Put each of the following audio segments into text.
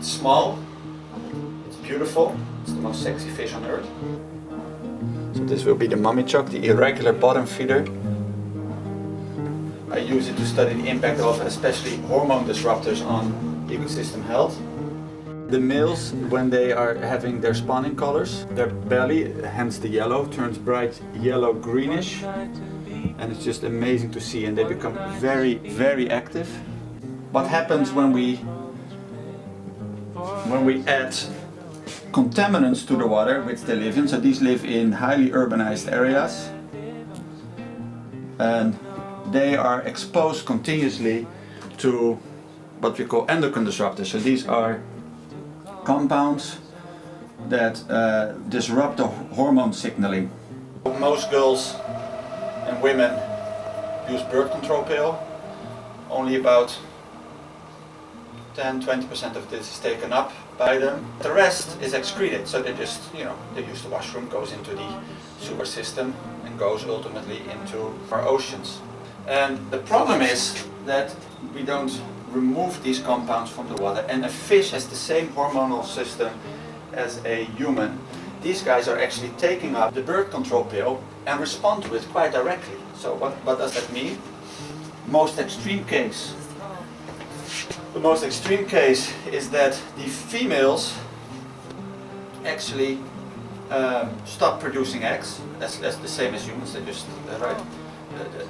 It's small, it's beautiful, it's the most sexy fish on earth. So this will be the mummy chock, the irregular bottom feeder. I use it to study the impact of especially hormone disruptors on ecosystem health. The males, when they are having their spawning colors, their belly, hence the yellow, turns bright yellow greenish, and it's just amazing to see, and they become very, very active. What happens when we add contaminants to the water which they live in? So these live in highly urbanized areas, and they are exposed continuously to what we call endocrine disruptors. So these are compounds that disrupt the hormone signaling. Most girls and women use birth control pill. Only about 10-20% of this is taken up by them. The rest is excreted, so they just, they use the washroom, goes into the sewer system and goes ultimately into our oceans. And the problem is that we don't remove these compounds from the water, and a fish has the same hormonal system as a human. These guys are actually taking up the birth control pill and respond to it quite directly. So what does that mean? The most extreme case is that the females actually stop producing eggs. That's the same as humans. They just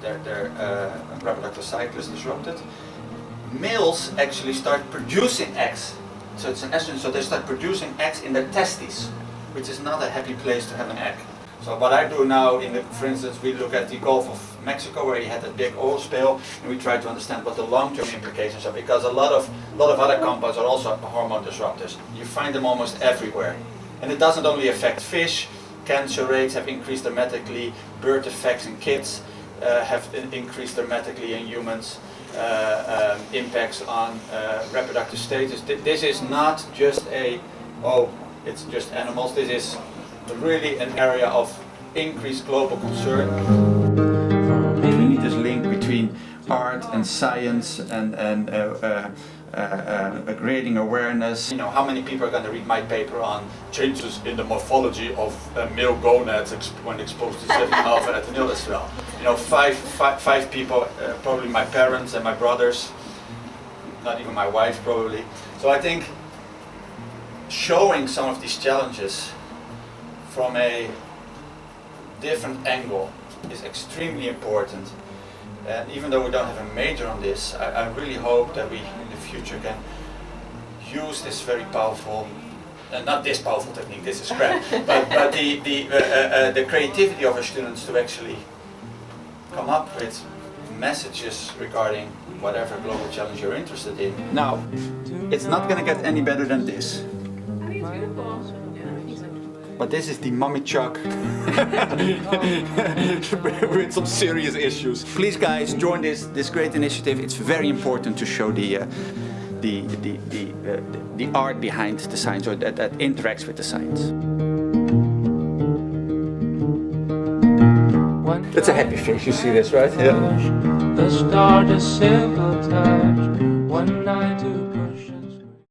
their reproductive cycle is disrupted. Males actually start producing eggs. So it's an estrogen, so they start producing eggs in their testes, which is not a happy place to have an egg. So what I do now, for instance, we look at the Gulf of Mexico, where you had a big oil spill, and we try to understand what the long-term implications are, because a lot of other compounds are also hormone disruptors. You find them almost everywhere. And it doesn't only affect fish. Cancer rates have increased dramatically, birth defects in kids have increased dramatically in humans. Impacts on reproductive status. This is not just it's just animals. This is really an area of increased global concern. We need this link between art and science and creating awareness. How many people are going to read my paper on changes in the morphology of male gonads when exposed to 7-alpha-adrenyl as well? Five people, probably my parents and my brothers, not even my wife probably. So I think showing some of these challenges from a different angle is extremely important. And even though we don't have a major on this, I really hope that we in the future can use this very powerful, not this powerful technique, this is crap, but the creativity of our students to actually come up with messages regarding whatever global challenge you're interested in. Now, it's not going to get any better than this. But this is the mummy chock with some serious issues. Please, guys, join this great initiative. It's very important to show the art behind the science, or that interacts with the science. It's a happy face. You see this, right? Yeah. The start a simple touch. One night to